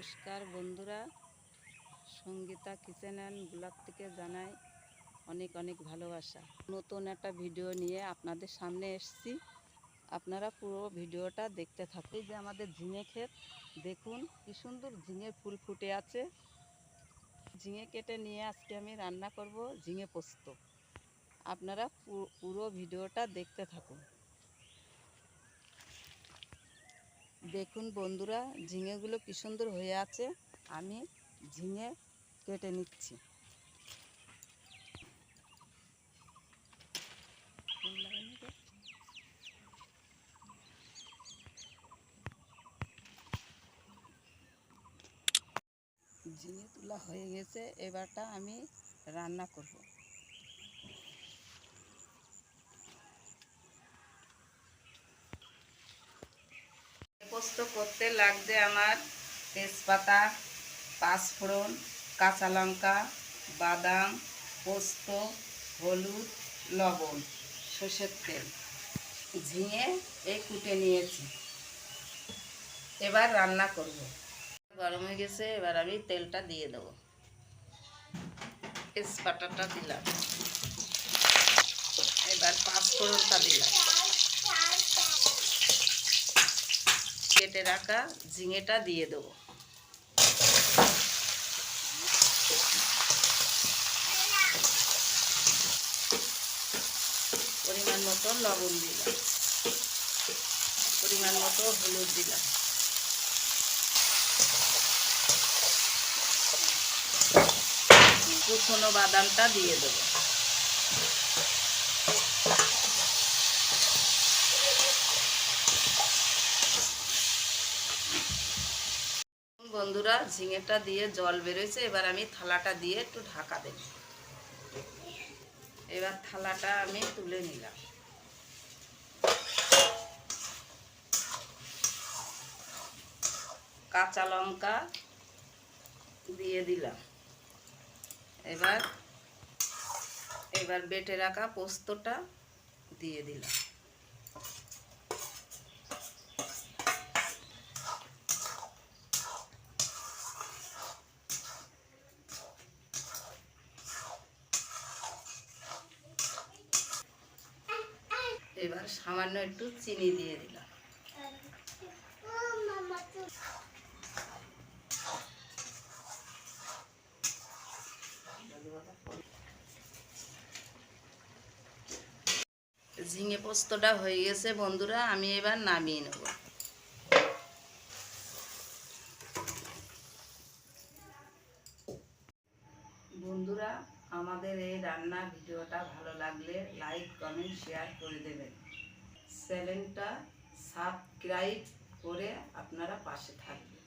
নমস্কার বন্ধুরা, Sangeeta kitchen and blog থেকে জানাই অনেক অনেক ভালোবাসা। নতুন একটা ভিডিও নিয়ে আপনাদের সামনে এসেছি, আপনারা পুরো ভিডিওটা দেখতে থাকুন। এই যে আমাদের ঝিঙে ক্ষেত, দেখুন কি সুন্দর ঝিঙে ফুল ফুটে আছে। ঝিঙে কেটে নিয়ে আজকে আমি রান্না করব ঝিঙে পোস্ত। আপনারা পুরো ভিডিওটা দেখতে থাকুন। দেখুন বন্ধুরা, ঝিঙেগুলো কি সুন্দর হয়ে আছে। আমি ঝিঙে কেটে নিচ্ছি। ঝিঙে তোলা হয়ে গেছে, এবারটা আমি রান্না করব। পোস্ত করতে লাগবে আমার তেজপাতা, পাঁচফোড়ন, কাঁচা লঙ্কা, বাদাম, পোস্ত, হলুদ, লবণ, সর্ষের তেল, ঝিঙে এই কুটে নিয়েছি। এবার রান্না করব। গরম হয়ে গেছে, এবার আমি তেলটা দিয়ে দেব। তেজপাতাটা দিলাম, এবার পাঁচফোড়নটা দিলাম, কেটে রাখা ঝিঙেটা দিয়ে দেবো। পরিমাণ মতো লবণ দিলাম, পরিমাণ মতো হলুদ দিলাম, কুচনো বাদামটা দিয়ে দেবো। বন্ধুরা, ঝিঙেটা দিয়ে জল বেরোয়েছে, এবার আমি থালাটা দিয়ে একটু ঢাকা দেব। এবার থালাটা আমি তুলে নিলাম। কাঁচা লঙ্কা দিয়ে দিলাম। এবার বেটে রাখা পোস্তটা দিয়ে দিলাম। এবার সামান্য একটু চিনি দিয়ে দিলাম। ঝিঙে পোস্তটা হয়ে গেছে বন্ধুরা, আমি এবার নামিয়ে নেব। বন্ধুরা, আমাদের এই রান্না ভিডিওটা ভালো লাগলে লাইক, কমেন্ট, শেয়ার করে দেবেন। চ্যানেলটা সাবস্ক্রাইব করে আপনারা পাশে থাকবেন।